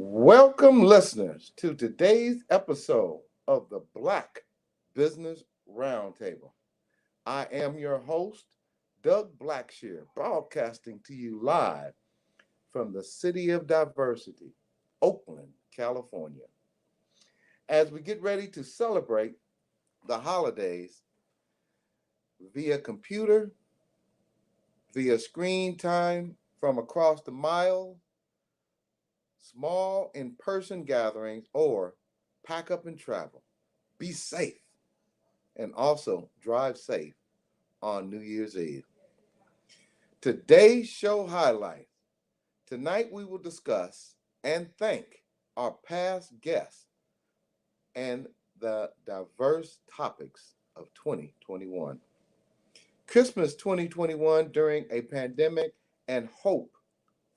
Welcome, listeners, to today's episode of the Black Business Roundtable. I am your host, Doug Blacksher, broadcasting to you live from the city of diversity, Oakland, California. As we get ready to celebrate the holidays via computer, via screen time from across the mile, small in-person gatherings, or pack up and travel. Be safe and also drive safe on New Year's Eve. Today's show highlights. Tonight we will discuss and thank our past guests and the diverse topics of 2021. Christmas 2021 during a pandemic and hope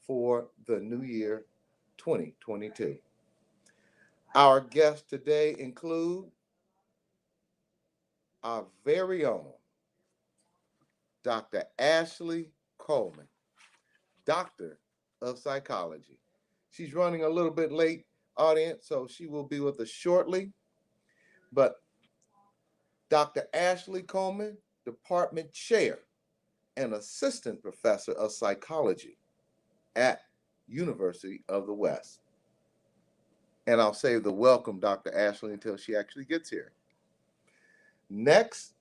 for the new year 2022. Our guests today include our very own Dr. Ashley Coleman, Doctor of Psychology. She's running a little bit late, audience, so she will be with us shortly. But Dr. Ashley Coleman, Department Chair and Assistant Professor of Psychology at University of the West. And I'll save the welcome, Dr. Ashley, until she actually gets here. Next,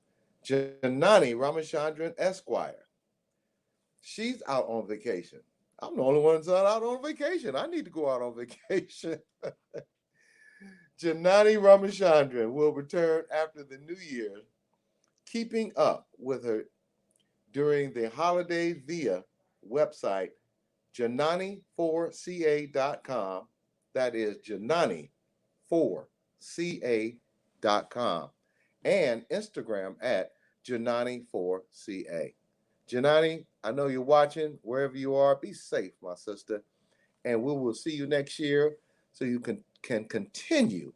Janani Ramachandran Esquire. She's out on vacation. I'm the only one that's out on vacation. I need to go out on vacation. Janani Ramachandran will return after the new year, keeping up with her during the holidays via website janani4ca.com. That is janani4ca.com. And Instagram at janani4ca. Janani, I know you're watching wherever you are. Be safe, my sister. And we will see you next year so you can continue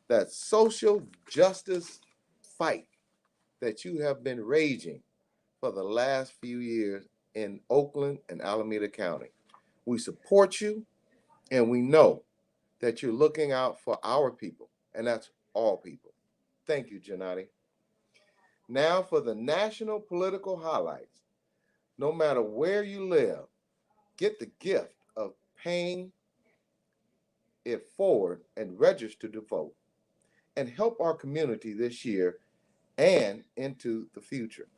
that social justice fight that you have been raging for the last few years in Oakland and Alameda County. We support you, and we know that you're looking out for our people, and that's all people. Thank you, Janani. Now for the national political highlights. No matter where you live, get the gift of paying it forward and register to vote and help our community this year and into the future.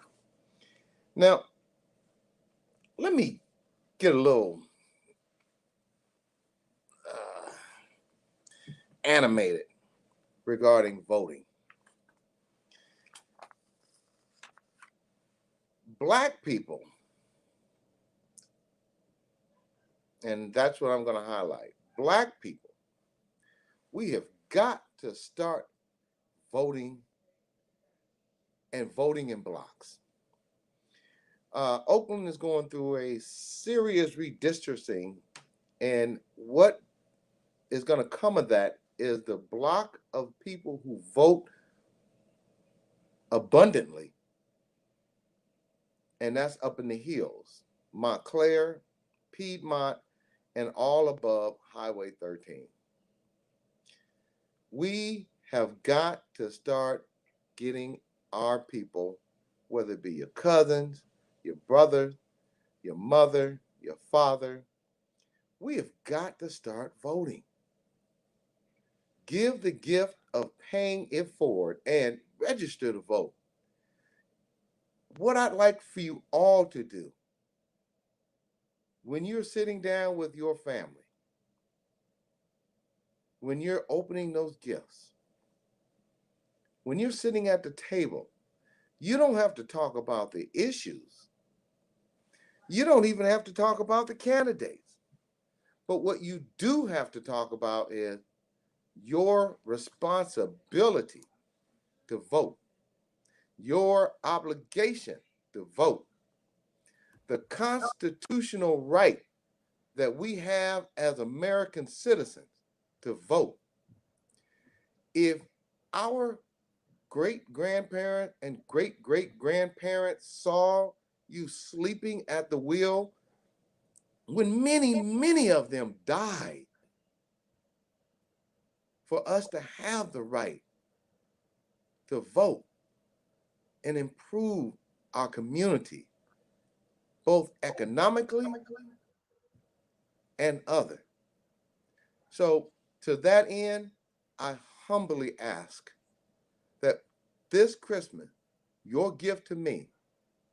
Now, let me get a little animated regarding voting. Black people, and that's what I'm going to highlight. Black people, we have got to start voting and voting in blocks. Oakland is going through a serious redistricting, and what is going to come of that is the block of people who vote abundantly, and that's up in the hills, Montclair, Piedmont, and all above Highway 13. We have got to start getting our people, whether it be your cousins, your brother, your mother, your father, we have got to start voting. Give the gift of paying it forward and register to vote. What I'd like for you all to do when you're sitting down with your family, when you're opening those gifts, when you're sitting at the table, you don't have to talk about the issues. You don't even have to talk about the candidates. But what you do have to talk about is your responsibility to vote, your obligation to vote, the constitutional right that we have as American citizens to vote. If our great-grandparent and great-great-grandparents saw you sleeping at the wheel when many of them died for us to have the right to vote and improve our community, both economically and other. So to that end, I humbly ask that this Christmas, your gift to me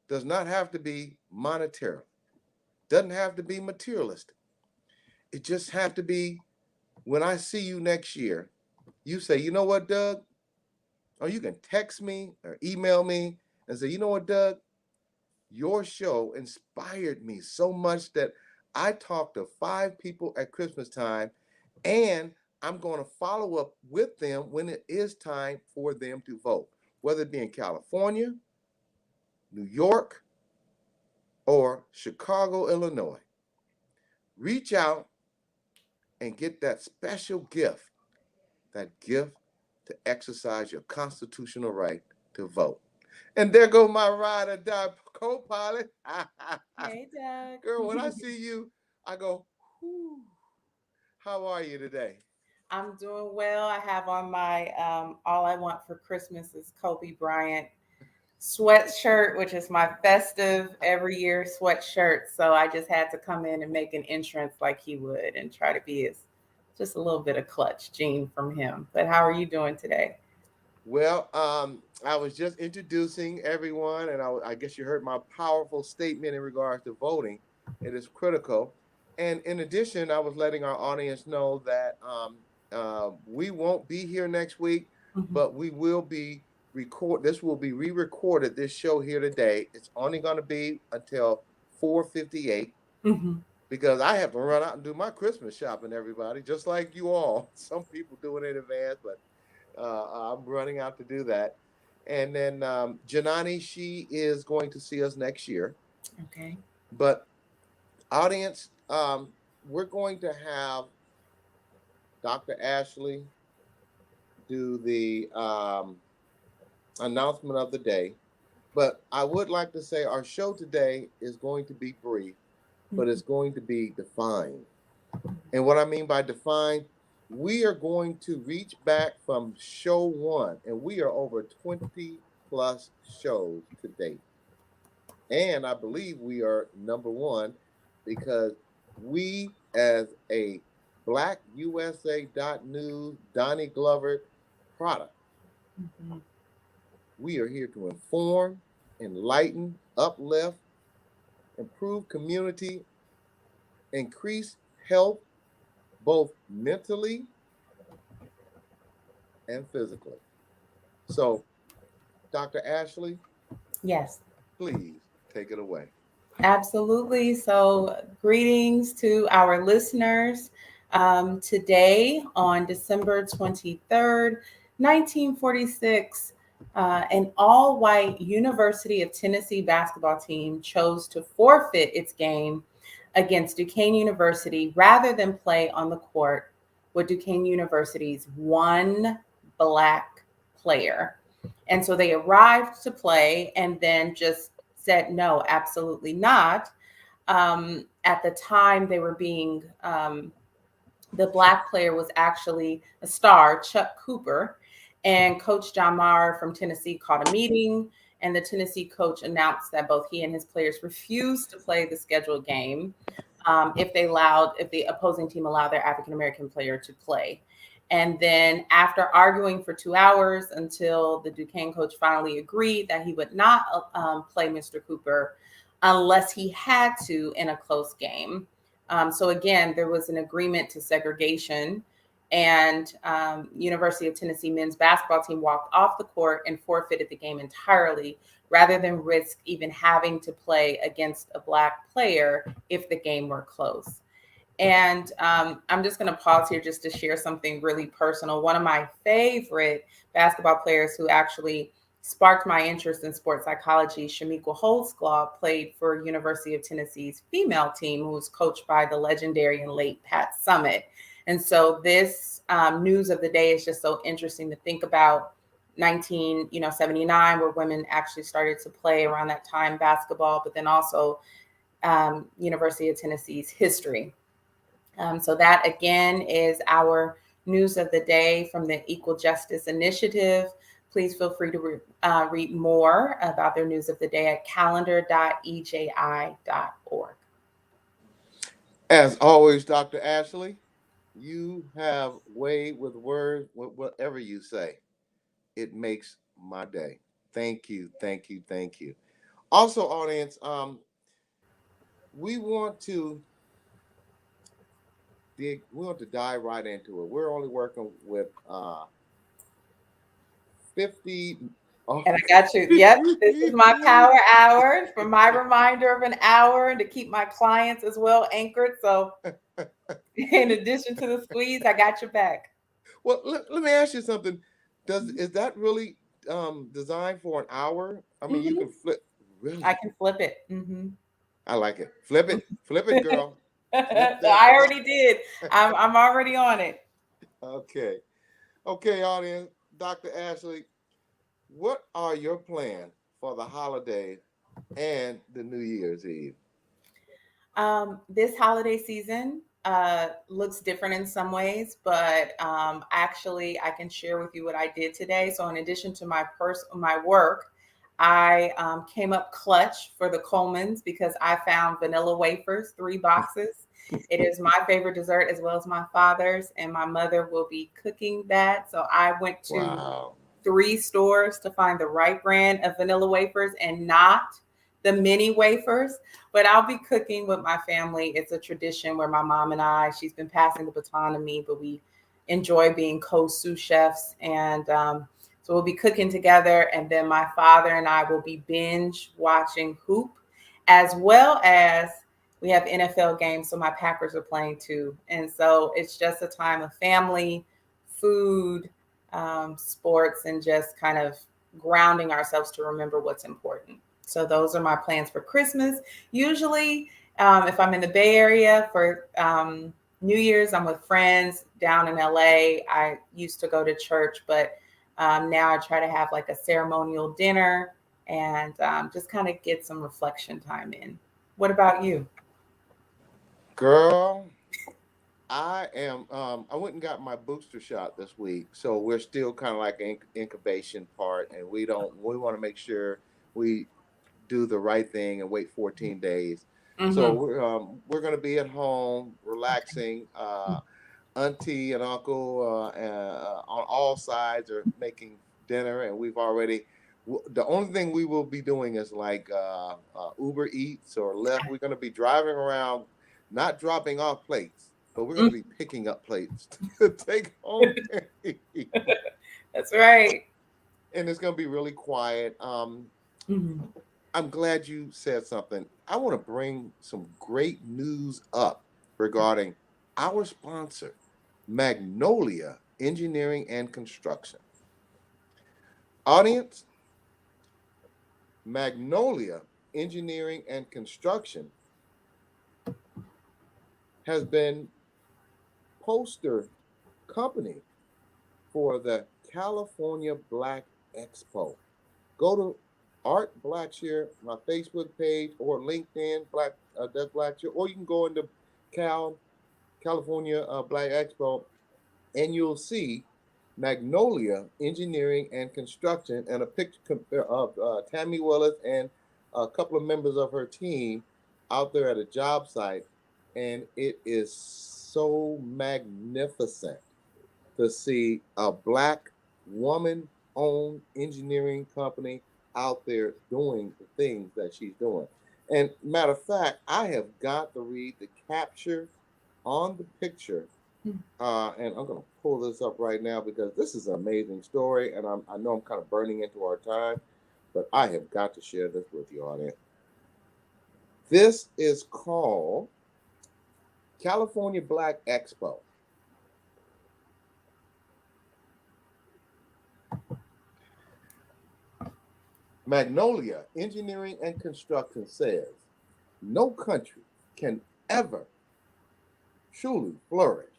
does not have to be monetary, doesn't have to be materialistic. It just have to be when I see you next year, you say, you know what, Doug? Or you can text me or email me and say, you know what, Doug? Your show inspired me so much that I talked to 5 people at Christmas time, and I'm going to follow up with them when it is time for them to vote, whether it be in California, New York, or Chicago, Illinois. Reach out and get that special gift, that gift to exercise your constitutional right to vote. And there go my ride or die co-pilot. Hey, Doug. Girl, when I see you, I go, whew. How are you today? I'm doing well. I have on my All I Want for Christmas is Kobe Bryant sweatshirt, which is my festive every year sweatshirt. So I just had to come in and make an entrance like he would and try to be as just a little bit of clutch gene from him. But how are you doing today? Well, I was just introducing everyone, and I guess you heard my powerful statement in regards to voting. It is critical. And in addition, I was letting our audience know that we won't be here next week, Mhm. but we will be record. This will be re-recorded. This show here today. It's only going to be until 4:58 Mhm. because I have to run out and do my Christmas shopping. Everybody, just like you all. Some people do it in advance, but I'm running out to do that. And then Janani, she is going to see us next year. Okay. But audience, we're going to have Dr. Ashley do the announcement of the day. But I would like to say our show today is going to be brief, but it's going to be defined. And what I mean by defined, we are going to reach back from show one, and we are over 20 plus shows to date. And I believe we are number one because we, as a Black USA.News Donnie Glover product, Mhm. we are here to inform, enlighten, uplift, improve community, increase health, both mentally and physically. So, Dr. Ashley, Yes. please take it away. Absolutely. So, greetings to our listeners. Today, on December 23rd, 1946, an all white University of Tennessee basketball team chose to forfeit its game against Duquesne University rather than play on the court with Duquesne University's one black player. And so they arrived to play and then just said, no, absolutely not. At the time, they were being, the black player was actually a star, Chuck Cooper. And Coach John Maher from Tennessee called a meeting, and the Tennessee coach announced that both he and his players refused to play the scheduled game if the opposing team allowed their African American player to play. And then after arguing for 2 hours until the Duquesne coach finally agreed that he would not play Mr. Cooper unless he had to in a close game. So again, there was an agreement to segregation, and University of Tennessee men's basketball team walked off the court and forfeited the game entirely, rather than risk even having to play against a black player if the game were close. And I'm just going to pause here just to share something really personal. One of my favorite basketball players who actually sparked my interest in sports psychology, Shamiqua Holdsclaw, played for University of Tennessee's female team, who was coached by the legendary and late Pat Summitt. And so this news of the day is just so interesting to think about. 1979, where women actually started to play around that time basketball, but then also University of Tennessee's history. So that again is our news of the day from the Equal Justice Initiative. Please feel free to read more about their news of the day at calendar.eji.org. As always, Dr. Ashley, you have way with words, whatever you say. It makes my day. Thank you, thank you, thank you. Also, audience, we want to dive right into it. We're only working with 50. Oh. And I got you. Yep, this is my power hour for my reminder of an hour and to keep my clients as well anchored. So, in addition to the squeeze, I got your back. Well, let me ask you something. Is that really designed for an hour? I mean, you can flip. Really? I can flip it. I like it. Flip it, girl. Flip So that. I already did. I'm already on it. Okay, audience. Dr. Ashley, what are your plans for the holiday and the New Year's Eve? This holiday season looks different in some ways, but actually, I can share with you what I did today. So, in addition to my work, I came up clutch for the Colemans because I found vanilla wafers, 3 boxes. It is my favorite dessert as well as my father's, and my mother will be cooking that. So, I went to 3 stores to find the right brand of vanilla wafers and not the mini wafers, but I'll be cooking with my family. It's a tradition where my mom and she's been passing the baton to me, but we enjoy being co-sous chefs. And so we'll be cooking together. And then my father and I will be binge watching hoop, as well as we have NFL games. So my Packers are playing too. And so it's just a time of family, food, sports, and just kind of grounding ourselves to remember what's important. So those are my plans for Christmas. Usually, if I'm in the Bay Area for New Year's, I'm with friends down in LA. I used to go to church, but now I try to have like a ceremonial dinner and just kind of get some reflection time in. What about you? Girl, I am. I went and got my booster shot this week, so we're still kind of like incubation part, and we want to make sure we do the right thing and wait 14 days. So we're going to be at home, relaxing. Auntie and uncle on all sides are making dinner, and we've already. The only thing we will be doing is like Uber Eats or Lyft. We're going to be driving around, not dropping off plates, but we're going to be picking up plates to take home. That's right. And it's going to be really quiet. I'm glad you said something. I want to bring some great news up regarding our sponsor, Magnolia Engineering and Construction. Audience, Magnolia Engineering and Construction has been poster company for the California Black Expo. Go to Art Blacksher, my Facebook page, or LinkedIn, Doug Blacksher, or you can go into California Black Expo, and you'll see Magnolia Engineering and Construction and a picture of Tammy Willis and a couple of members of her team out there at a job site. And it is so magnificent to see a Black woman-owned engineering company out there doing the things that she's doing. And matter of fact, I have got to read the capture on the picture. And I'm going to pull this up right now because this is an amazing story. And I know I'm kind of burning into our time, but I have got to share this with you, audience. This is called California Black Expo. Magnolia Engineering and Construction says no country can ever truly flourish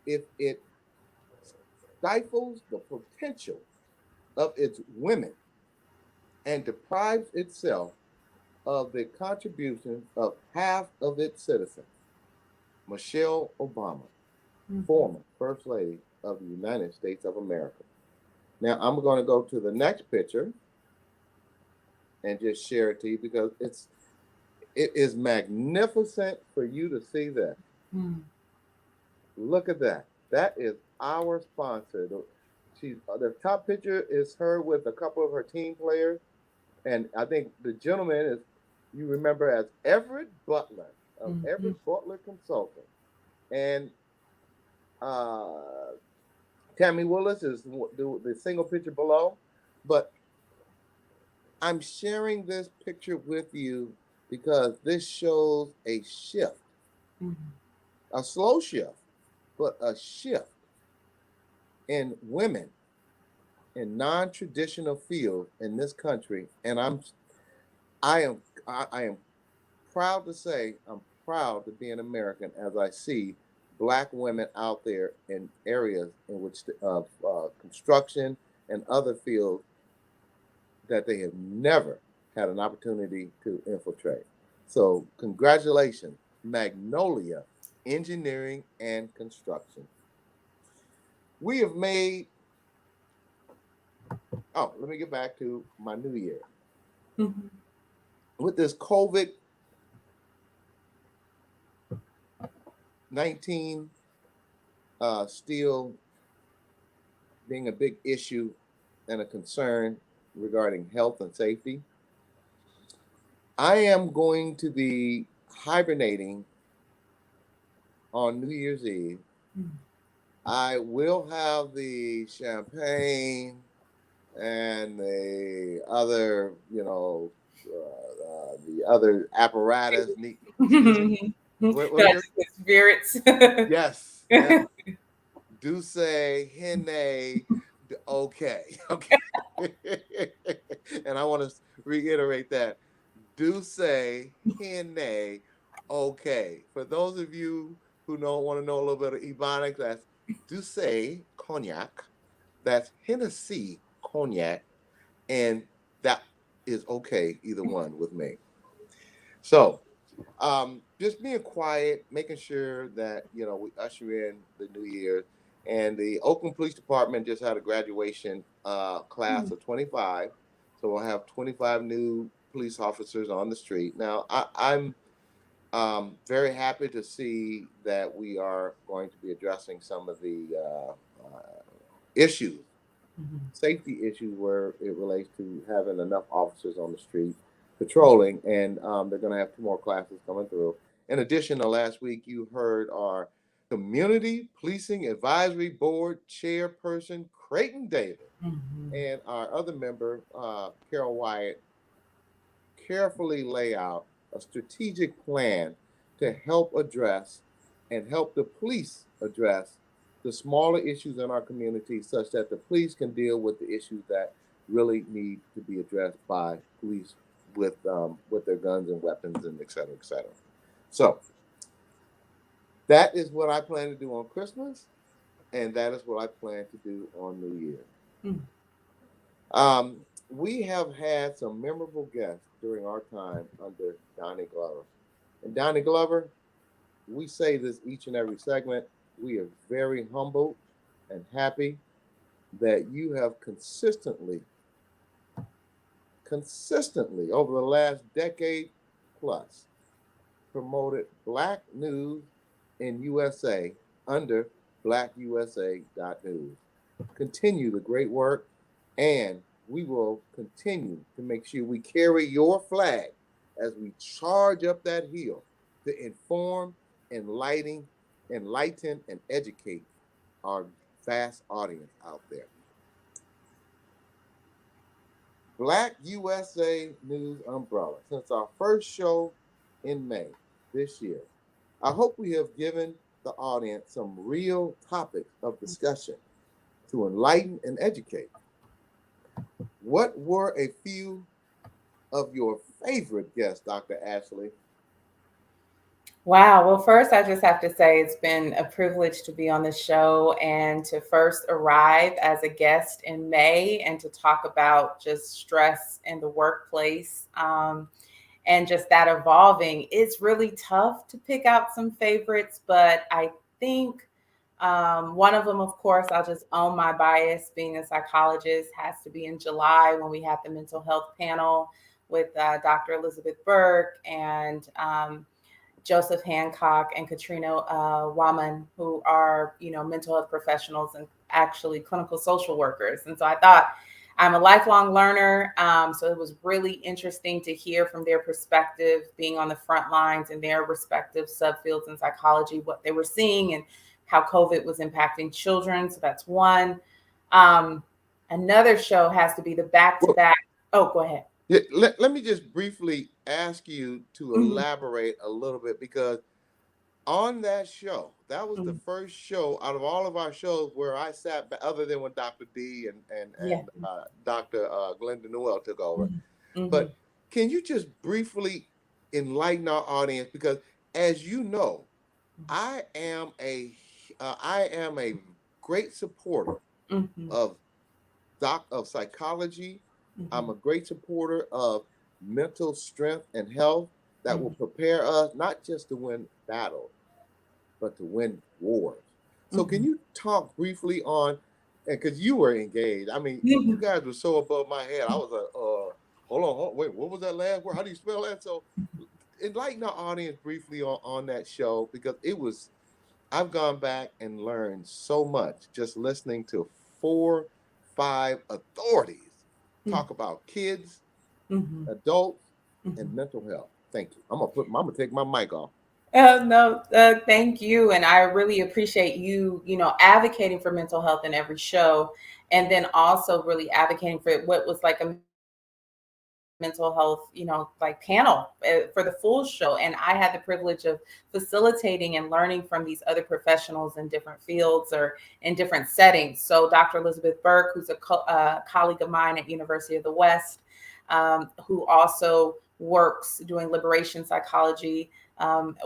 if it stifles the potential of its women and deprives itself of the contributions of half of its citizens. Michelle Obama, former First Lady of the United States of America. Now I'm going to go to the next picture and just share it to you because it is magnificent for you to see this. Look at that. That is our sponsor. The top picture is her with a couple of her team players, and I think the gentleman is, you remember, as Everett Butler of Everett Butler Consulting, and Tammy Willis is the single picture below. But I'm sharing this picture with you because this shows a shift, a slow shift, but a shift in women in non-traditional fields in this country. And I am proud to say I'm proud to be an American as I see Black women out there in areas in which construction and other fields that they have never had an opportunity to infiltrate. So congratulations, Magnolia Engineering and Construction. We have made, let me get back to my new year. With this COVID-19 still being a big issue and a concern regarding health and safety, I am going to be hibernating on New Year's Eve. I will have the champagne and the other, the other apparatus. That's spirits. Yes, yes. Douce, Henne, okay. And I want to reiterate that. Douce, Henne, okay. For those of you who don't want to know a little bit of Ebonics, that's Douce cognac, that's Hennessy cognac, and that is okay, either one with me. So just being quiet, making sure that, we usher in the new year. And the Oakland Police Department just had a graduation class of 25. So we'll have 25 new police officers on the street. Now, I'm very happy to see that we are going to be addressing some of the issues, safety issues, where it relates to having enough officers on the street patrolling. And they're going to have 2 more classes coming through. In addition, last week you heard our Community Policing Advisory Board Chairperson, Creighton Davis, and our other member, Carol Wyatt, carefully lay out a strategic plan to help address and help the police address the smaller issues in our community, such that the police can deal with the issues that really need to be addressed by police with their guns and weapons and et cetera, et cetera. So that is what I plan to do on Christmas, and that is what I plan to do on New Year. We have had some memorable guests during our time under Donnie Glover. And Donnie Glover, we say this each and every segment, we are very humbled and happy that you have consistently over the last decade plus promoted Black news in USA under blackusa.news. Continue the great work, and we will continue to make sure we carry your flag as we charge up that hill to inform, enlighten, and educate our vast audience out there. Black USA News umbrella. Since our first show in May this year, I hope we have given the audience some real topics of discussion to enlighten and educate. What were a few of your favorite guests, Dr. Ashley? Wow. Well, first, I just have to say it's been a privilege to be on the show and to first arrive as a guest in May and to talk about just stress in the workplace and just that evolving. It's really tough to pick out some favorites, but I think One of them, of course, I'll just own my bias, being a psychologist, has to be in July when we have the mental health panel with Dr. Elizabeth Burke and Joseph Hancock and Katrina Waman, who are, mental health professionals and actually clinical social workers. And so I thought, I'm a lifelong learner. So it was really interesting to hear from their perspective, being on the front lines in their respective subfields in psychology, what they were seeing and how COVID was impacting children. So that's one. Um, Another show has to be the back to Well, back. Oh, go ahead. yeah, let me just briefly ask you to Mhm, elaborate a little bit because on that show, that was the mhm. first show out of all of our shows where I sat, other than when Dr. D Yeah. and Dr. Glenda Newell took over. Mhm, mhm, But can you just briefly enlighten our audience? Because as you know, I am a great supporter mhm, of of psychology. I'm mhm, a great supporter of mental strength and health that will mhm, prepare us not just to win battles, but to win wars. So can mhm. you talk briefly on, and because you were engaged, I mean, you Mhm. guys were so above my head. I was like, wait, what was that last word? How do you spell that? So enlighten our audience briefly on that show because I've gone back and learned so much just listening to 4, 5 authorities talk about kids, Mhm, adults, and mhm. mental health. Thank you. I'm gonna take my mic off. No, thank you, and I really appreciate you, advocating for mental health in every show, and then also really advocating for what was like a mental health, like panel for the full show. And I had the privilege of facilitating and learning from these other professionals in different fields or in different settings. So Dr. Elizabeth Burke, who's a colleague of mine at University of the West, who also works doing liberation psychology,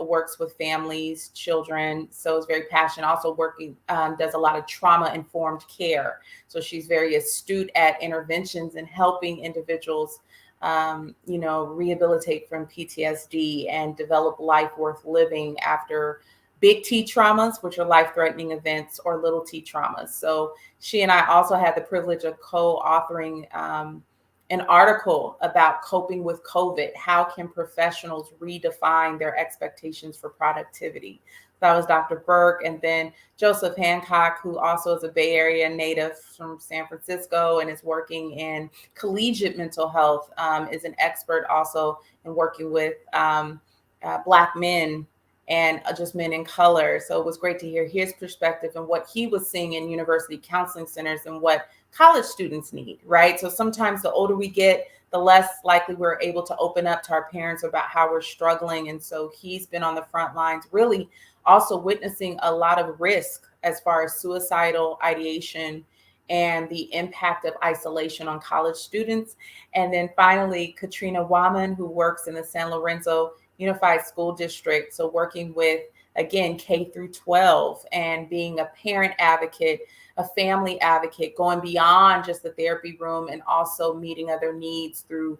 works with families, children. So is very passionate. Also working, does a lot of trauma informed care. So she's very astute at interventions and helping individuals rehabilitate from PTSD and develop life worth living after big T traumas, which are life threatening events, or little T traumas. So she and I also had the privilege of co authoring an article about coping with COVID. How can professionals redefine their expectations for productivity? That was Dr. Burke. And then Joseph Hancock, who also is a Bay Area native from San Francisco and is working in collegiate mental health, is an expert also in working with Black men and just men in color. So it was great to hear his perspective and what he was seeing in university counseling centers and what college students need, right? So sometimes the older we get, the less likely we're able to open up to our parents about how we're struggling. And so he's been on the front lines, really also witnessing a lot of risk as far as suicidal ideation and the impact of isolation on college students. And then finally, Katrina Waman, who works in the San Lorenzo Unified School District. So working with, again, K through 12 and being a parent advocate, a family advocate, going beyond just the therapy room and also meeting other needs through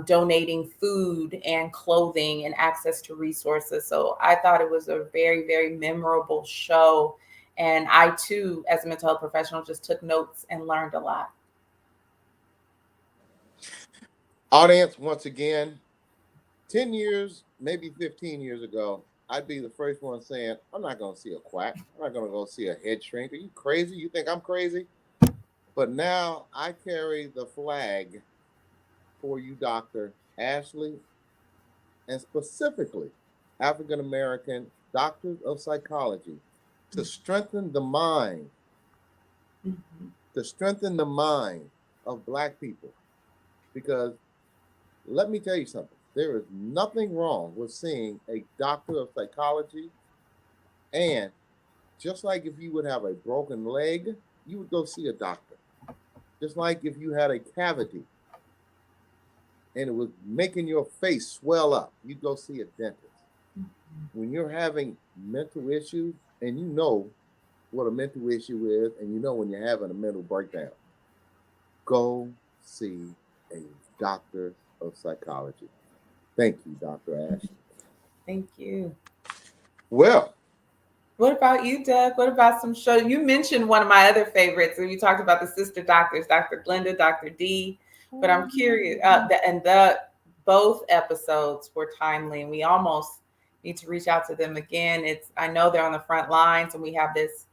donating food and clothing and access to resources. So I thought it was a very, very memorable show. And I too, as a mental health professional, just took notes and learned a lot. Audience, once again, 10 years, maybe 15 years ago, I'd be the first one saying, I'm not going to see a quack. I'm not going to go see a head shrink. Are you crazy? You think I'm crazy? But now I carry the flag for you, Dr. Ashley, and specifically African American doctors of psychology to strengthen the mind, Mhm. to strengthen the mind of Black people. Because let me tell you something, there is nothing wrong with seeing a doctor of psychology. And just like if you would have a broken leg, you would go see a doctor. Just like if you had a cavity and it was making your face swell up, you'd go see a dentist. When you're having mental issues and you know what a mental issue is and you know when you're having a mental breakdown, go see a doctor of psychology. Thank you, Dr. Ashley. Thank you. Well, What about you, Doug? What about some shows? You mentioned one of my other favorites, and you talked about the sister doctors, Dr. Glenda, Dr. D. But I'm curious, both episodes were timely, and we almost need to reach out to them again. I know they're on the front lines, and we have this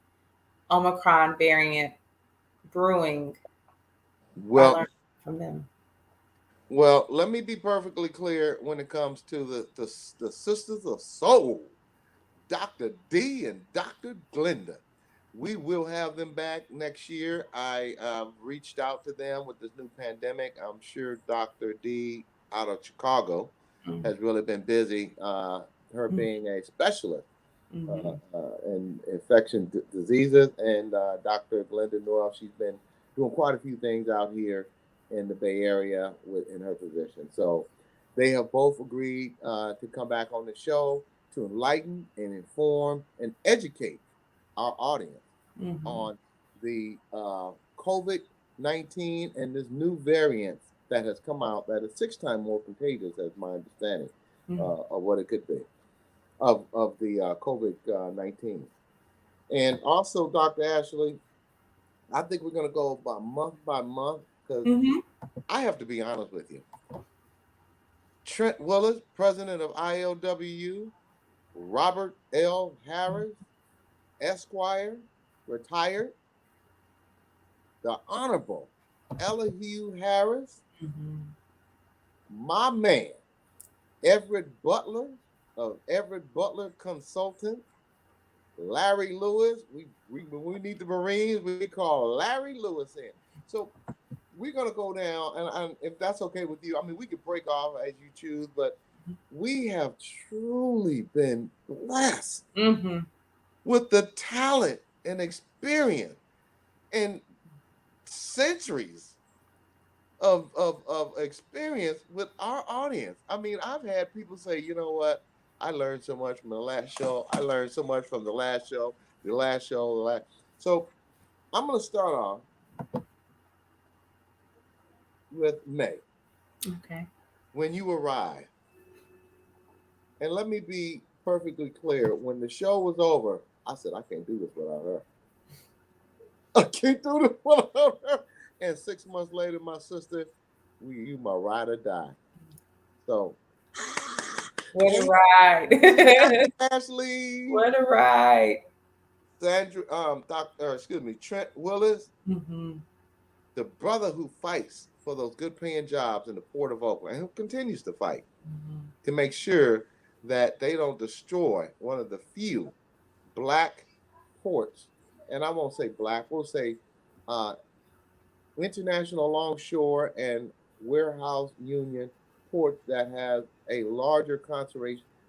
Omicron variant brewing. I Well, learned from them. well, let me be perfectly clear when it comes to the Sisters of Soul, Dr. D and Dr. Glenda. We will have them back next year. I reached out to them with this new pandemic. I'm sure Dr. D out of Chicago has really been busy, her being a specialist in diseases. And Dr. Glenda Noel, she's been doing quite a few things out here in the Bay Area in her position. So they have both agreed to come back on the show to enlighten and inform and educate our audience on the COVID-19 and this new variant that has come out that is 6 times more contagious, as my understanding of what it could be of the COVID-19. And also, Dr. Ashley, I think we're going to go by month because I have to be honest with you. Trent Willis, president of ILWU, Robert L. Harris, Esquire, retired, the Honorable Elihu Harris, my man, Everett Butler of Everett Butler Consultant, Larry Lewis. When we need the Marines, we call Larry Lewis in. So we're going to go down, and if that's okay with you, I mean, we could break off as you choose, but we have truly been blessed with the talent and experience and centuries of experience with our audience. I mean, I've had people say, you know what? I learned so much from the last show. I learned so much from the last show, the last show, the last. So I'm going to start off with May. Okay. When you arrived. And let me be perfectly clear. When the show was over, I said, I can't do this without her. I can't do this without her. And 6 months later, my sister, you my ride or die. So, what a ride. Ashley. What a ride. Sandra, Trent Willis, the brother who fights for those good paying jobs in the Port of Oakland, and who continues to fight to make sure that they don't destroy one of the few Black ports, and I won't say Black, we'll say International Longshore and Warehouse Union ports that has a larger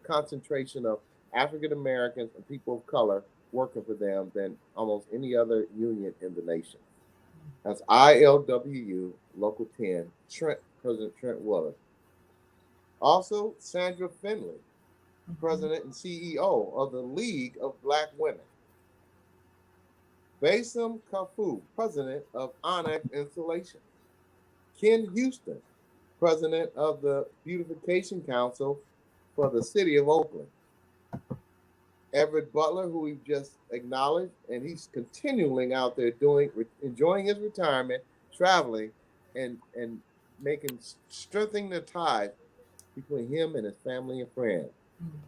concentration of African Americans and people of color working for them than almost any other union in the nation. That's ILWU Local 10, President Trent Willis. Also, Sandra Finley, President and CEO of the League of Black Women. Basim Kafu, President of Onyx Installation. Ken Houston, President of the Beautification Council for the City of Oakland. Everett Butler, who we've just acknowledged, and he's continuing out there enjoying his retirement, traveling, and strengthening the tie between him and his family and friends.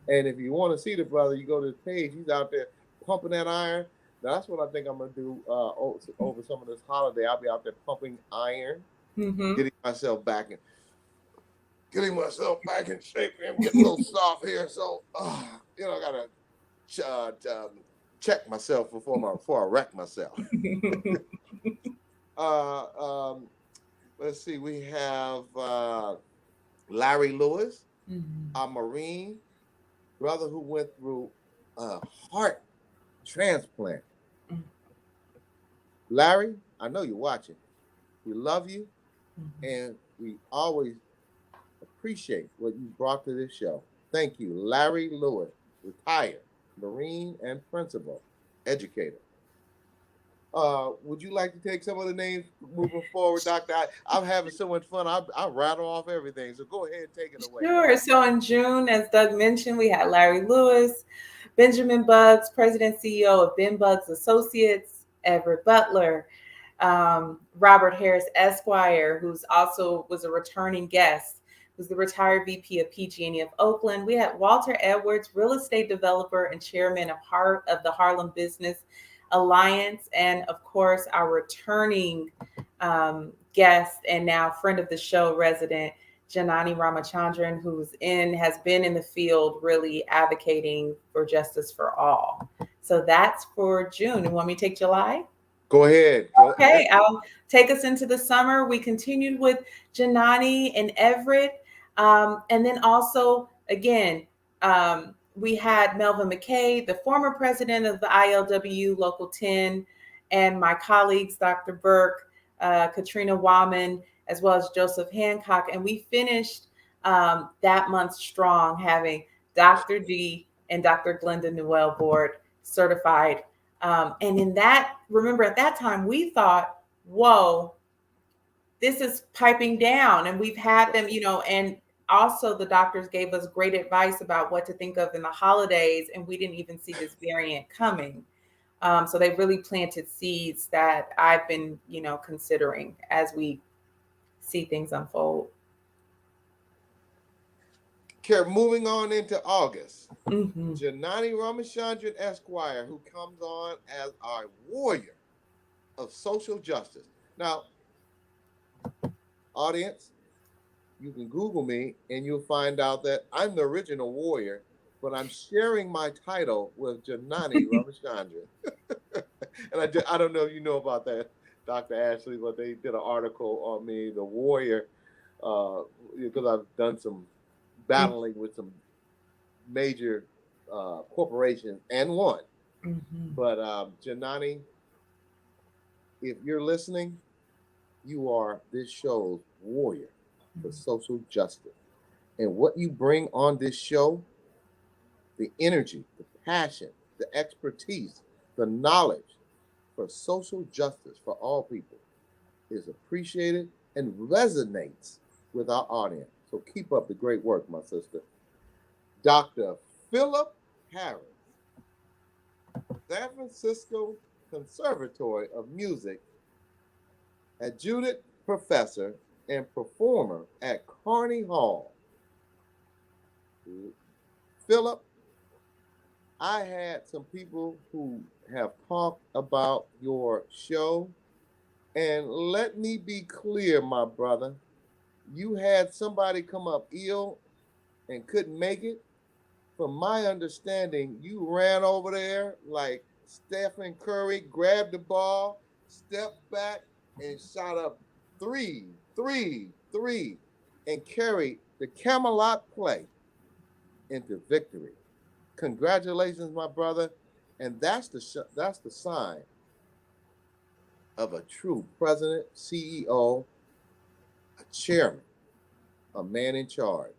And if you want to see the brother, you go to his page. He's out there pumping that iron. Now, that's what I think I'm going to do over some of this holiday. I'll be out there pumping iron, getting myself back in shape. I'm getting a little soft here. So, I got to check myself before I wreck myself. Let's see. We have Larry Lewis, a Marine brother who went through a heart transplant. Larry, I know you're watching. We love you, and we always appreciate what you brought to this show. Thank you, Larry Lewis, retired Marine and principal educator. Would you like to take some of the names moving forward, Doctor? I'm having so much fun. I rattle off everything. So go ahead and take it away. Sure. So in June, as Doug mentioned, we had Larry Lewis, Benjamin Buggs, President CEO of Ben Buggs Associates, Everett Butler, Robert Harris Esquire, who's also was a returning guest, who's the retired VP of PG&E of Oakland. We had Walter Edwards, real estate developer and chairman of the Harlem Business Alliance, and of course our returning guest and now friend of the show resident, Janani Ramachandran, has been in the field really advocating for justice for all. So that's for June. You want me to take July? Go ahead. Okay, I'll take us into the summer. We continued with Janani and Everett. And then also, again, we had Melvin McKay, the former president of the ILWU Local 10, and my colleagues, Dr. Burke, Katrina Wahman, as well as Joseph Hancock. And we finished that month strong, having Dr. D and Dr. Glenda Newell board certified. And in that, remember at that time, we thought, whoa, this is piping down. And we've had them, and also the doctors gave us great advice about what to think of in the holidays. And we didn't even see this variant coming. So they really planted seeds that I've been, considering as we see things unfold. Okay, moving on into August. Mm-hmm. Janani Ramachandran Esquire, who comes on as our warrior of social justice. Now, audience, you can Google me and you'll find out that I'm the original warrior, but I'm sharing my title with Janani Ramachandran. And I don't know if you know about that, Dr. Ashley, but they did an article on me, the warrior, because I've done some battling with some major corporations and won. Mm-hmm. But Janani, if you're listening, you are this show's warrior for social justice. And what you bring on this show, the energy, the passion, the expertise, the knowledge for social justice for all people is appreciated and resonates with our audience. So keep up the great work, my sister. Dr. Philip Harris, San Francisco Conservatory of Music, adjunct professor and performer at Carnegie Hall. Philip, I had some people who have talked about your show, and let me be clear, my brother. You had somebody come up ill and couldn't make it. From my understanding, you ran over there like Stephen Curry, grabbed the ball, stepped back, and shot up 3, and carried the Camelot play into victory. Congratulations, my brother. And that's the sign of a true president, CEO, a chairman, a man in charge.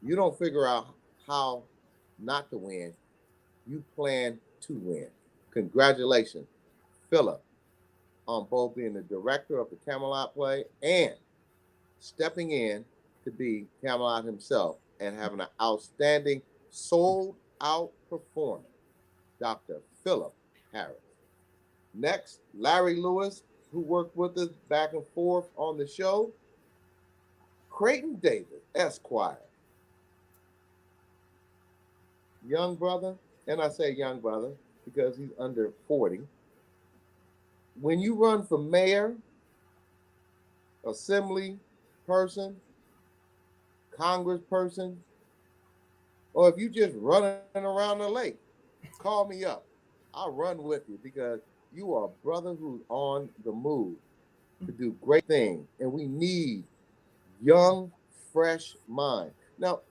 You don't figure out how not to win. You plan to win. Congratulations, Philip, on both being the director of the Camelot play and stepping in to be Camelot himself and having an outstanding sold-out performance. Dr. Philip Harris. Next, Larry Lewis, who worked with us back and forth on the show. Creighton Davis, Esquire. Young brother, and I say young brother because he's under 40. When you run for mayor, assembly person, congressperson, or if you just running around the lake, call me up. I'll run with you because you are a brother who's on the move to do great things. And we need young, fresh minds. Now,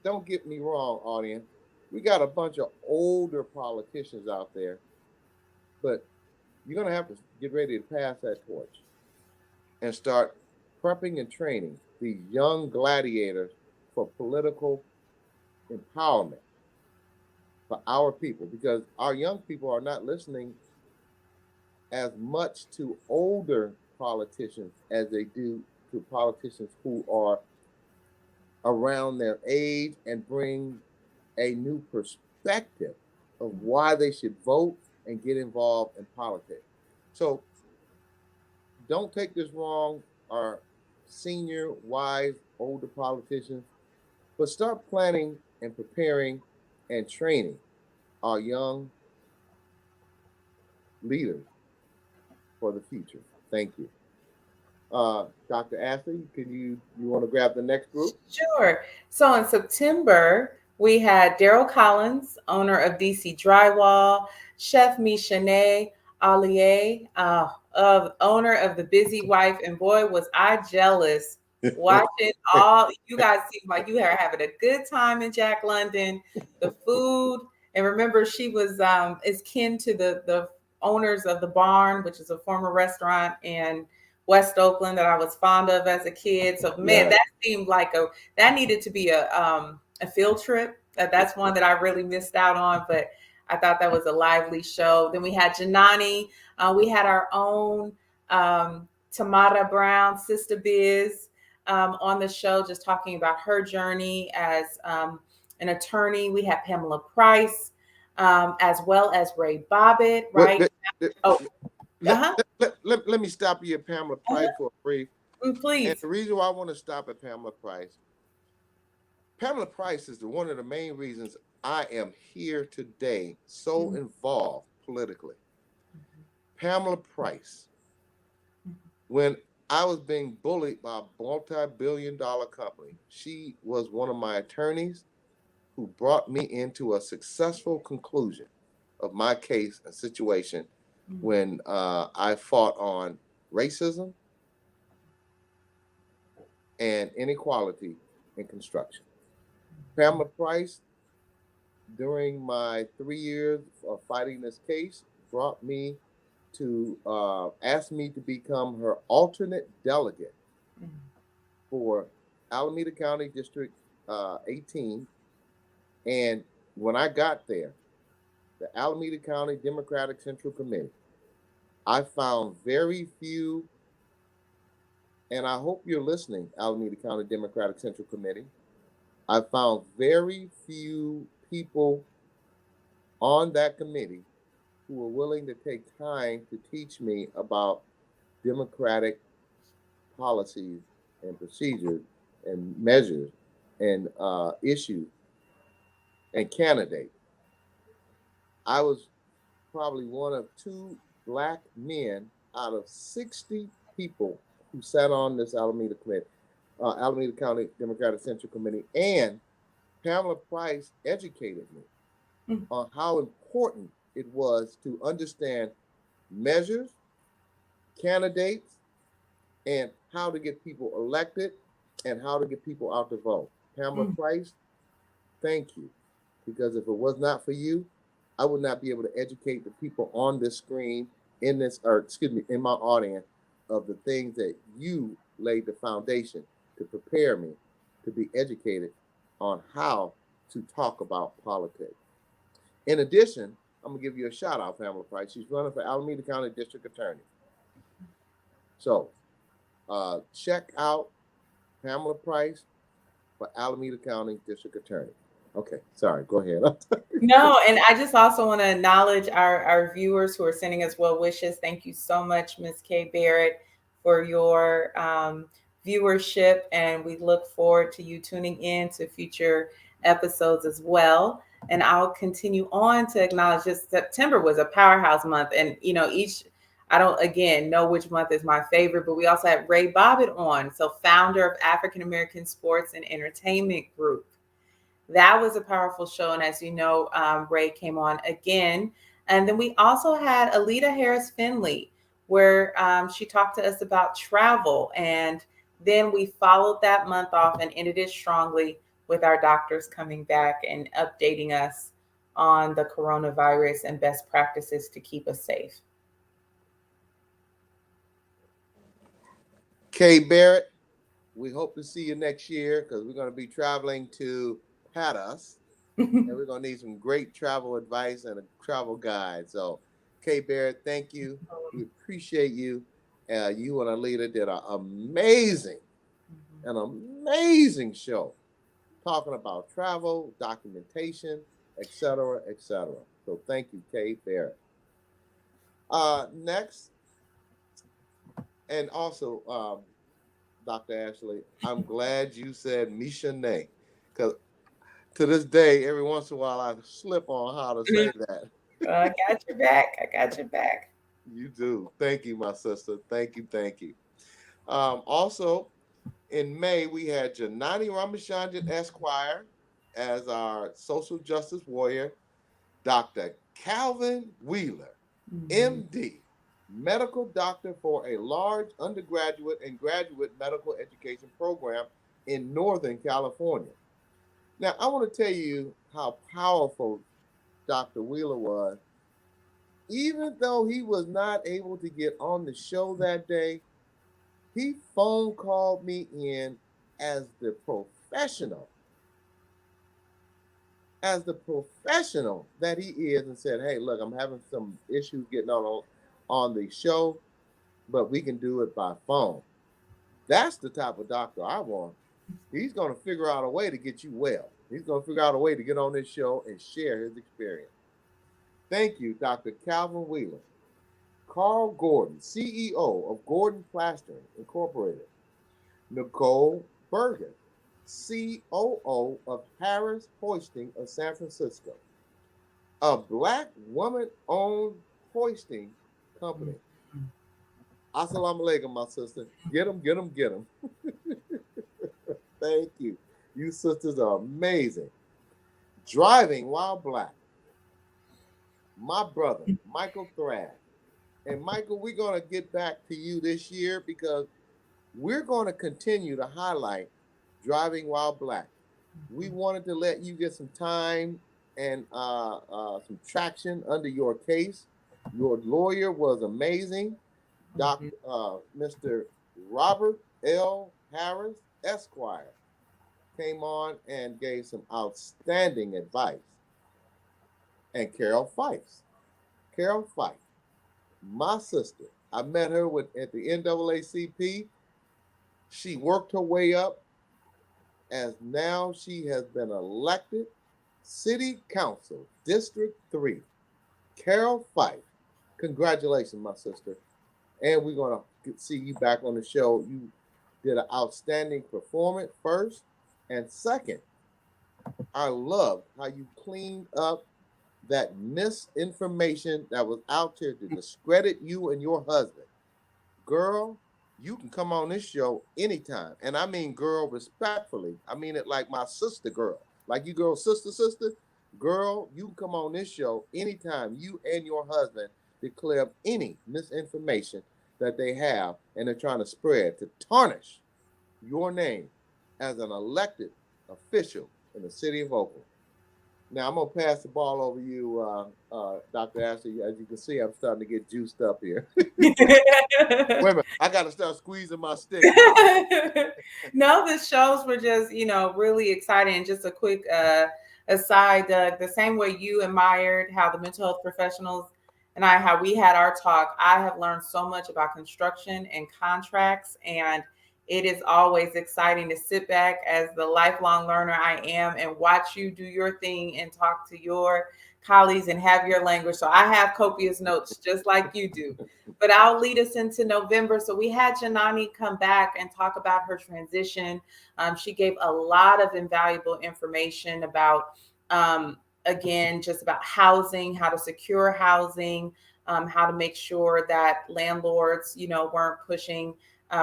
don't get me wrong, audience. We got a bunch of older politicians out there, but you're going to have to get ready to pass that torch and start prepping and training these young gladiators for political empowerment for our people, because our young people are not listening as much to older politicians as they do to politicians who are around their age and bring a new perspective perspective of why they should vote and get involved in politics. So don't take this wrong, our senior, wise, older politicians, but start planning and preparing and training our young leaders for the future. Thank you. Dr. Ashley, can you want to grab the next group? Sure. So in September, we had Daryl Collins, owner of DC Drywall, Chef Michane Allier, of owner of the Busy Wife, and boy, was I jealous watching all you guys. Seem like you are having a good time in Jack London. The food, and remember, she was is kin to the owners of the Barn, which is a former restaurant in West Oakland that I was fond of as a kid. So man, Yeah. that seemed like that needed to be a field trip. That's one that I really missed out on, but I thought that was a lively show. Then we had Janani. We had our own Tamara Brown, Sister Biz, on the show, just talking about her journey as an attorney. We had Pamela Price, as well as Ray Bobbitt, right? Oh, let me stop you at Pamela Price for a brief. Please. And the reason why I want to stop at Pamela Price is one of the main reasons I am here today, so involved politically. Pamela Price, when I was being bullied by a multi-billion-dollar company, she was one of my attorneys who brought me into a successful conclusion of my case and situation when I fought on racism and inequality in construction. Pamela Price, during my 3 years of fighting this case, brought me to ask me to become her alternate delegate for Alameda County District 18. And when I got there, the Alameda County Democratic Central Committee, I found very few, and I hope you're listening, Alameda County Democratic Central Committee, I found very few people on that committee who were willing to take time to teach me about democratic policies and procedures and measures and issues and candidates. I was probably one of 2 Black men out of 60 people who sat on this Alameda County Democratic Central Committee, and Pamela Price educated me on how important it was to understand measures, candidates, and how to get people elected and how to get people out to vote. Pamela Price, thank you. Because if it was not for you, I would not be able to educate the people on this screen, in my audience, of the things that you laid the foundation to prepare me to be educated on how to talk about politics. In addition, I'm gonna give you a shout out, Pamela Price. She's running for Alameda County District Attorney. So check out Pamela Price for Alameda County District Attorney. Okay, sorry, go ahead. No, and I just also want to acknowledge our viewers who are sending us well wishes. Thank you so much, Ms. Kay Barrett, for your viewership, and we look forward to you tuning in to future episodes as well. And I'll continue on to acknowledge this September was a powerhouse month, and I don't again know which month is my favorite, but we also had Ray Bobbitt on, so founder of African American Sports and Entertainment Group. That was a powerful show. And as you know, Ray came on again. And then we also had Alita Harris Finley, where she talked to us about travel. And then we followed that month off and ended it strongly with our doctors coming back and updating us on the coronavirus and best practices to keep us safe. Kay Barrett, we hope to see you next year because we're going to be traveling to Patas, and we're going to need some great travel advice and a travel guide. So, Kay Barrett, thank you. We appreciate you. You and Alita did an amazing show talking about travel, documentation, etc., etc. So thank you, Kay Barrett. Next, and also, Dr. Ashley, I'm glad you said Michonne, because to this day, every once in a while, I slip on how to say that. I got your back. I got your back. You do. Thank you, my sister. Thank you. Thank you. Also, in May, we had Janani Ramachandran Esquire as our social justice warrior, Dr. Calvin Wheeler, Mhm. MD, medical doctor for a large undergraduate and graduate medical education program in Northern California. Now, I want to tell you how powerful Dr. Wheeler was. Even though he was not able to get on the show that day, he phone called me in as the professional, as the professional that he is, and said, "Hey, look, I'm having some issues getting on the show, but we can do it by phone." That's the type of doctor I want. He's going to figure out a way to get you well. He's going to figure out a way to get on this show and share his experience. Thank you, Dr. Calvin Wheeler. Carl Gordon, CEO of Gordon Plastering Incorporated. Nicole Berger, COO of Harris Hoisting of San Francisco, a Black woman-owned hoisting company. Assalamu alaikum, my sister. Get them, get them, get them. Thank you. You sisters are amazing. Driving While Black, my brother, Michael Thrad. And Michael, we're going to get back to you this year because we're going to continue to highlight Driving While Black. We wanted to let you get some time and some traction under your case. Your lawyer was amazing. Mr. Robert L. Harris, Esquire, came on and gave some outstanding advice. And Carol Fife, my sister, I met her at the NAACP. She worked her way up as now she has been elected City Council, District 3. Carol Fife, congratulations, my sister. And we're going to see you back on the show. You did an outstanding performance first. And second, I loved how you cleaned up that misinformation that was out there to discredit you and your husband. Girl, you can come on this show anytime. And I mean, girl, respectfully. I mean it like my sister, girl. Like you, girl, sister. Girl, you can come on this show anytime you and your husband declare any misinformation that they have and they're trying to spread to tarnish your name as an elected official in the city of Oakland. Now I'm gonna pass the ball over to you, Dr. Ashley. As you can see, I'm starting to get juiced up here. Wait a minute, I gotta start squeezing my stick. No, the shows were just, really exciting. Just a quick aside, Doug, the same way you admired how the mental health professionals and how we had our talk, I have learned so much about construction and contracts, and it is always exciting to sit back as the lifelong learner I am and watch you do your thing and talk to your colleagues and have your language. So I have copious notes just like you do. But I'll lead us into November. So we had Janani come back and talk about her transition. She gave a lot of invaluable information about, again, just about housing, how to secure housing, how to make sure that landlords, weren't pushing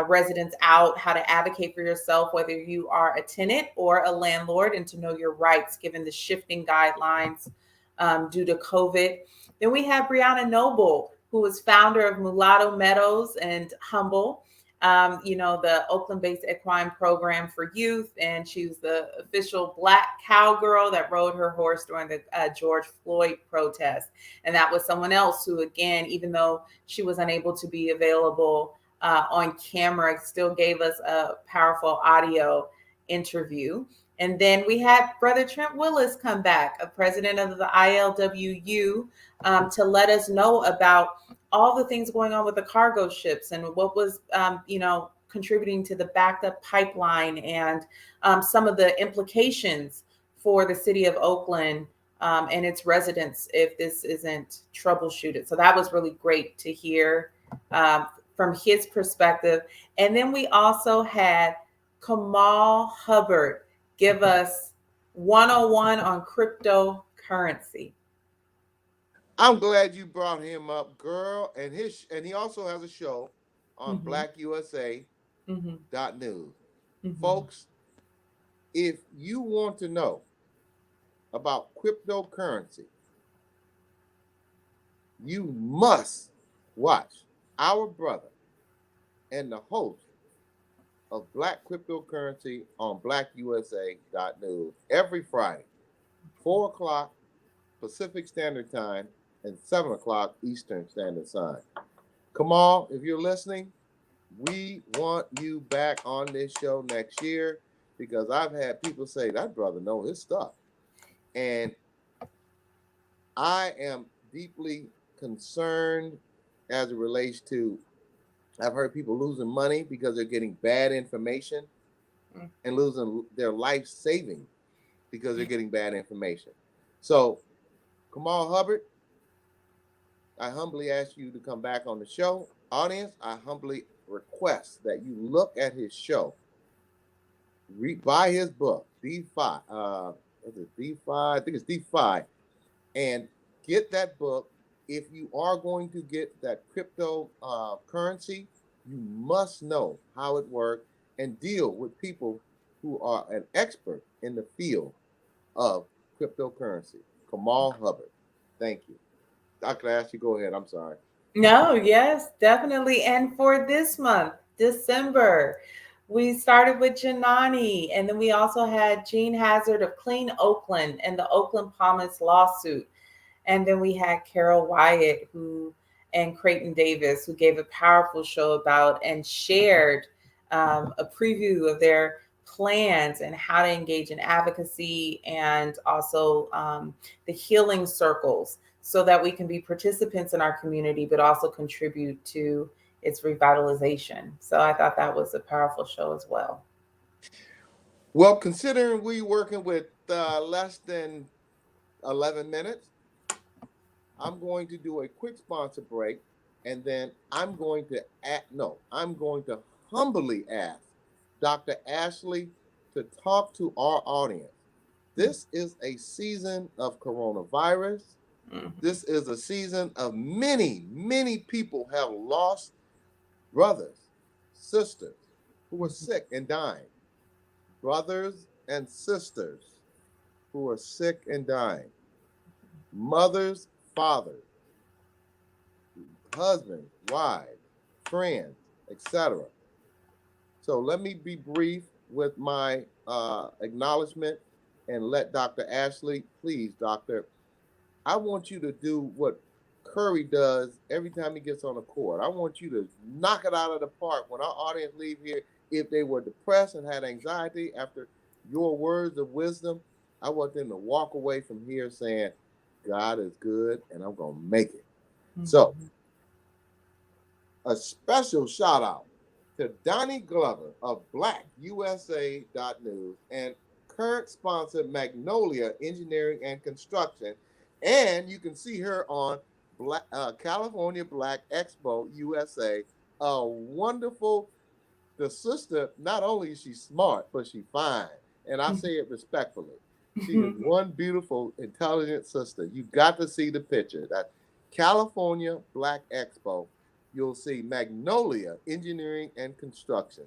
residents out, how to advocate for yourself, whether you are a tenant or a landlord, and to know your rights given the shifting guidelines due to COVID. Then we have Brianna Noble, who is founder of Mulatto Meadows and Humble, the Oakland-based equine program for youth. And she was the official Black cowgirl that rode her horse during the George Floyd protest. And that was someone else who, again, even though she was unable to be available on camera, still gave us a powerful audio interview. And then we had Brother Trent Willis come back, a president of the ILWU, to let us know about all the things going on with the cargo ships and what was, contributing to the backed up pipeline and some of the implications for the city of Oakland and its residents if this isn't troubleshooted. So that was really great to hear um, from his perspective. And then we also had Kamal Hubbard give us 101 on cryptocurrency. I'm glad you brought him up, girl. And he also has a show on Mm-hmm. blackusa.news. Mm-hmm. Mm-hmm. Folks, if you want to know about cryptocurrency, you must watch our brother and the host of Black Cryptocurrency on blackusa.news every Friday, 4 o'clock Pacific Standard Time and 7 o'clock Eastern Standard Time. Kamal, if you're listening, we want you back on this show next year because I've had people say that brother know his stuff. And I am deeply concerned as it relates to, I've heard people losing money because they're getting bad information and losing their life savings because they're getting bad information. So, Kamal Hubbard, I humbly ask you to come back on the show. Audience, I humbly request that you look at his show, buy his book, DeFi. Is it DeFi? I think it's DeFi, and get that book. If you are going to get that crypto currency, you must know how it works and deal with people who are an expert in the field of cryptocurrency. Kamal Hubbard. Thank you. Dr. Ashley, go ahead. I'm sorry. No, yes, definitely. And for this month, December, we started with Janani, and then we also had Gene Hazard of Clean Oakland and the Oakland Promise lawsuit. And then we had Carol Wyatt and Creighton Davis, who gave a powerful show about and shared a preview of their plans and how to engage in advocacy and also the healing circles so that we can be participants in our community, but also contribute to its revitalization. So I thought that was a powerful show as well. Well, considering we working with less than 11 minutes, I'm going to do a quick sponsor break, and then I'm going to humbly ask Dr. Ashley to talk to our audience. This is a season of coronavirus. Mm-hmm. This is a season of many people have lost brothers, sisters who are sick and dying. Brothers and sisters who are sick and dying. Mothers, fathers, husbands, wives, friends, etc. So let me be brief with my acknowledgement and let Dr. Ashley, please, Doctor, I want you to do what Curry does every time he gets on the court. I want you to knock it out of the park when our audience leave here. If they were depressed and had anxiety after your words of wisdom, I want them to walk away from here saying, God is good and I'm going to make it. Mm-hmm. So, a special shout out to Donnie Glover of blackusa.news and current sponsor Magnolia Engineering and Construction. And you can see her on California Black Expo USA. A wonderful, the sister, not only is she smart, but she's fine. And I say it respectfully. She is one beautiful, intelligent sister. You got to see the picture. That California Black Expo. You'll see Magnolia Engineering and Construction.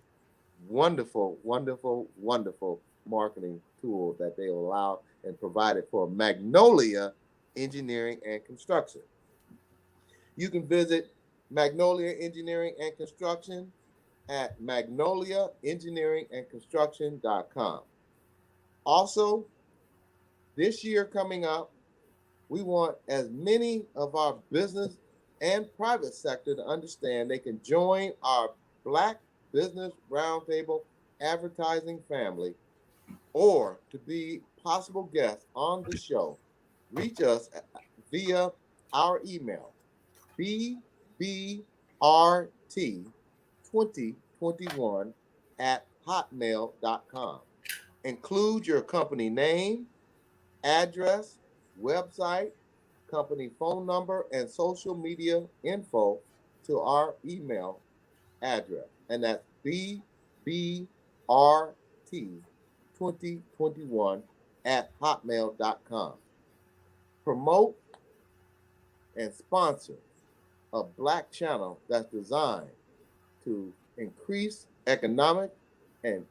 Wonderful, wonderful, wonderful marketing tool that they allow and provided for Magnolia Engineering and Construction. You can visit Magnolia Engineering and Construction at magnoliaengineeringandconstruction.com. Also, this year coming up, we want as many of our business and private sector to understand they can join our Black Business Roundtable advertising family or to be possible guests on the show. Reach us via our email, bbrt2021@hotmail.com. Include your company name, address, website, company phone number, and social media info to our email address. And that's BBRT2021 at hotmail.com. Promote and sponsor a Black channel that's designed to increase economic and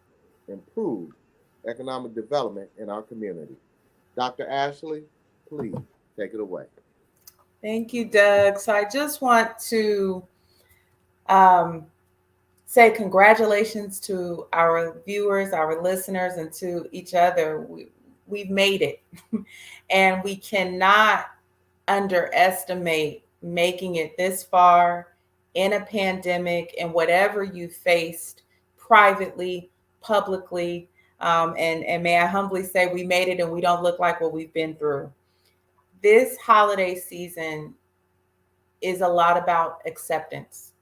improve economic development in our community. Dr. Ashley, please take it away. Thank you, Doug. So I just want to um, say congratulations to our viewers, our listeners, and to each other. We've made it. And we cannot underestimate making it this far in a pandemic and whatever you faced privately, publicly. And may I humbly say we made it and we don't look like what we've been through. This holiday season is a lot about acceptance.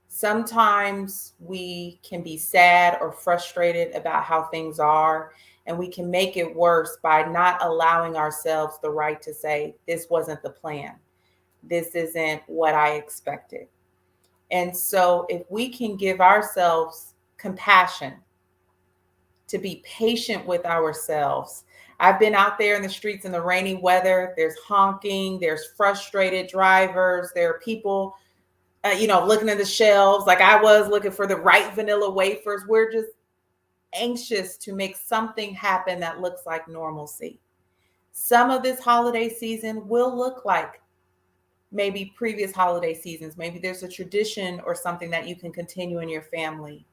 Sometimes we can be sad or frustrated about how things are, and we can make it worse by not allowing ourselves the right to say, this wasn't the plan. This isn't what I expected. And so, if we can give ourselves compassion, to be patient with ourselves. I've been out there in the streets in the rainy weather. There's honking, there's frustrated drivers, there are people looking at the shelves like I was looking for the right vanilla wafers. We're just anxious to make something happen that looks like normalcy. Some of this holiday season will look like maybe previous holiday seasons. Maybe there's a tradition or something that you can continue in your family.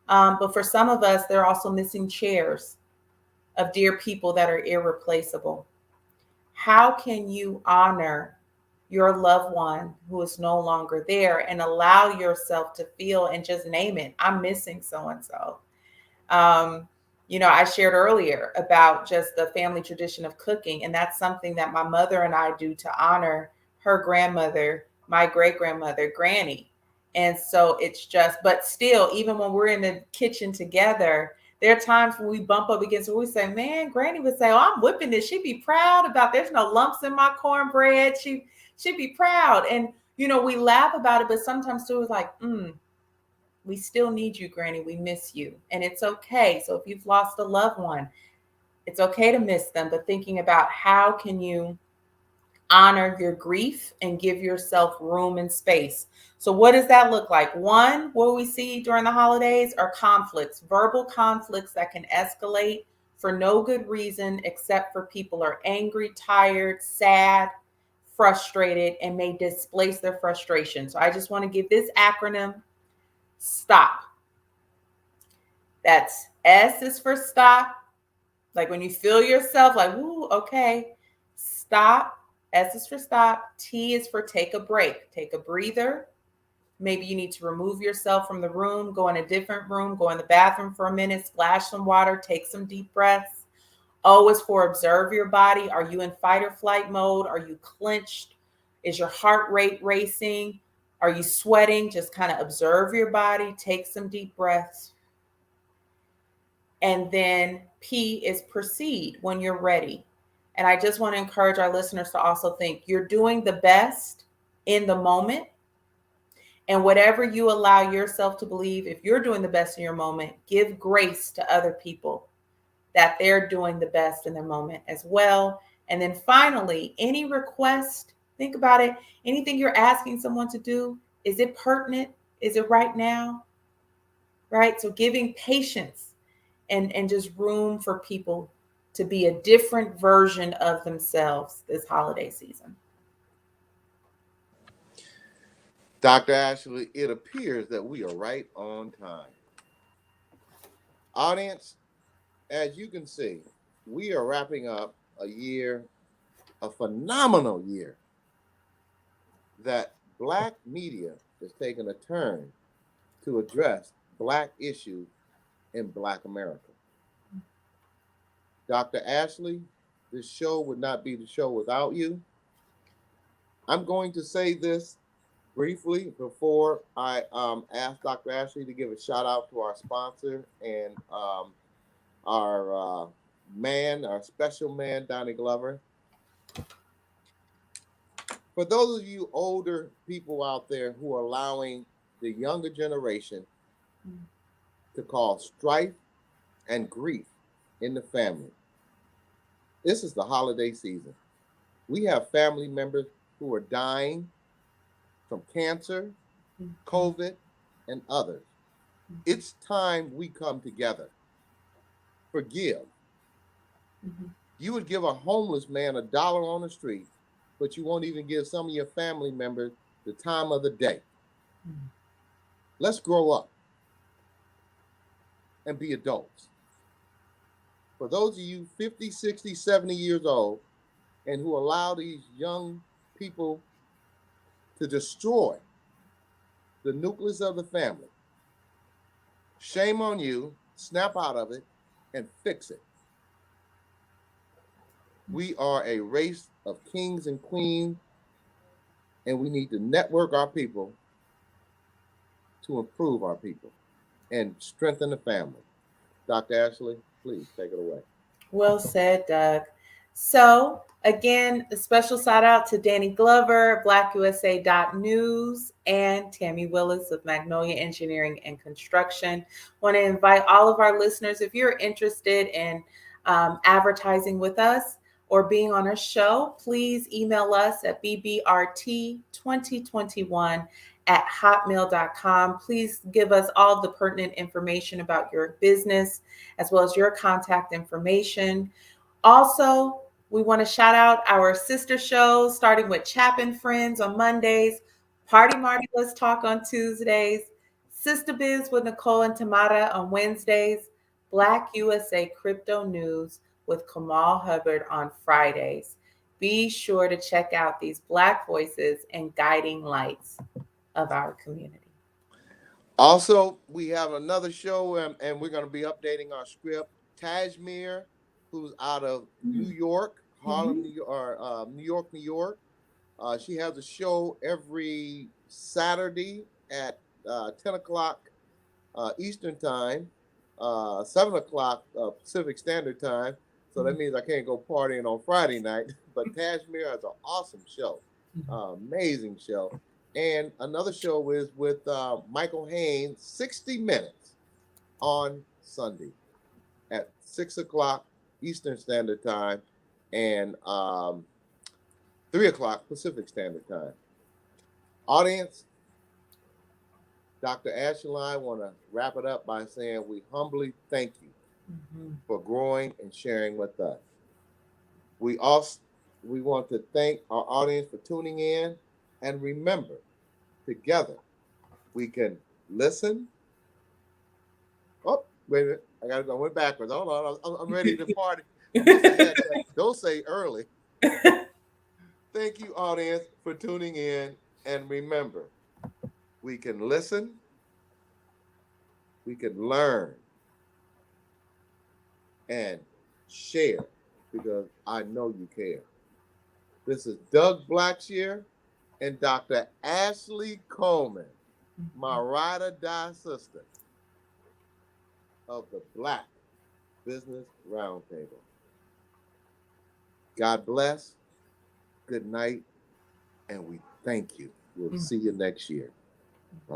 But for some of us, they're also missing chairs of dear people that are irreplaceable. How can you honor your loved one who is no longer there and allow yourself to feel and just name it? I'm missing so and so. I shared earlier about just the family tradition of cooking, and that's something that my mother and I do to honor her grandmother, my great grandmother, Granny. And so it's just, but still, even when we're in the kitchen together, there are times when we bump up against her. We say, man, Granny would say, oh, I'm whipping this. She'd be proud about, there's no lumps in my cornbread. She'd be proud. And, we laugh about it, but sometimes too, it's like, we still need you, Granny. We miss you. And it's okay. So if you've lost a loved one, it's okay to miss them, but thinking about how can you honor your grief and give yourself room and space. So what does that look like? One, what we see during the holidays are conflicts, verbal conflicts that can escalate for no good reason except for people are angry, tired, sad, frustrated, and may displace their frustration. So I just want to give this acronym: STOP. That's S is for stop. Like when you feel yourself like, ooh, okay, stop. S is for stop. T is for take a break. Take a breather. Maybe you need to remove yourself from the room, go in a different room, go in the bathroom for a minute, splash some water, take some deep breaths. O is for observe your body. Are you in fight or flight mode? Are you clenched? Is your heart rate racing? Are you sweating? Just kind of observe your body, take some deep breaths. And then P is proceed when you're ready. And I just want to encourage our listeners to also think you're doing the best in the moment. And whatever you allow yourself to believe, if you're doing the best in your moment, give grace to other people that they're doing the best in their moment as well. And then finally, any request, think about it. Anything you're asking someone to do, is it pertinent? Is it right now? Right? So giving patience and just room for people to be a different version of themselves this holiday season. Dr. Ashley, it appears that we are right on time. Audience, as you can see, we are wrapping up a year, a phenomenal year, that Black media is taking a turn to address Black issues in Black America. Dr. Ashley, this show would not be the show without you. I'm going to say this briefly before I ask Dr. Ashley to give a shout out to our sponsor and our man, our special man, Donnie Glover. For those of you older people out there who are allowing the younger generation to cause strife and grief in the family, this is the holiday season. We have family members who are dying from cancer, COVID, and others. It's time we come together. Forgive. You would give a homeless man $1 on the street, but you won't even give some of your family members the time of the day. Let's grow up and be adults. For those of you 50, 60, 70 years old and who allow these young people to destroy the nucleus of the family, shame on you. Snap out of it and fix it. We are a race of kings and queens, and we need to network our people to improve our people and strengthen the family. Dr. Ashley, please take it away. Well said, Doug. So, again, a special shout out to Danny Glover, BlackUSA.News, and Tammy Willis of Magnolia Engineering and Construction. Want to invite all of our listeners, if you're interested in advertising with us or being on our show, please email us at bbrt2021@hotmail.com. Please give us all the pertinent information about your business as well as your contact information. Also, we want to shout out our sister shows, starting with Chap and Friends on Mondays, Party Marty Let's Talk on Tuesdays, Sister Biz with Nicole and Tamara on Wednesdays, Black USA Crypto News with Kamal Hubbard on Fridays. Be sure to check out these Black voices and guiding lights of our community. Also, we have another show, and we're going to be updating our script. Tajmir, who's out of New York, Harlem, New York, or New York, New York. She has a show every Saturday at 10 o'clock Eastern Time, 7 o'clock Pacific Standard Time. So that means I can't go partying on Friday night. But Tajmir has an awesome show, amazing show. And another show is with Michael Haynes, 60 Minutes on Sunday at 6 o'clock Eastern Standard Time and 3 o'clock Pacific Standard Time. Audience, Dr. Ashley and I want to wrap it up by saying we humbly thank you for growing and sharing with us. We want to thank our audience for tuning in, and remember, together we can listen. Oh, wait a minute. I went backwards. Hold on. I'm ready to party. Don't say early. Thank you, audience, for tuning in. And remember, we can listen, we can learn, and share, because I know you care. This is Doug Blacksher and Dr. Ashley Coleman, my ride or die sister of the Black Business Roundtable. God bless, good night, and we thank you. We'll see you next year.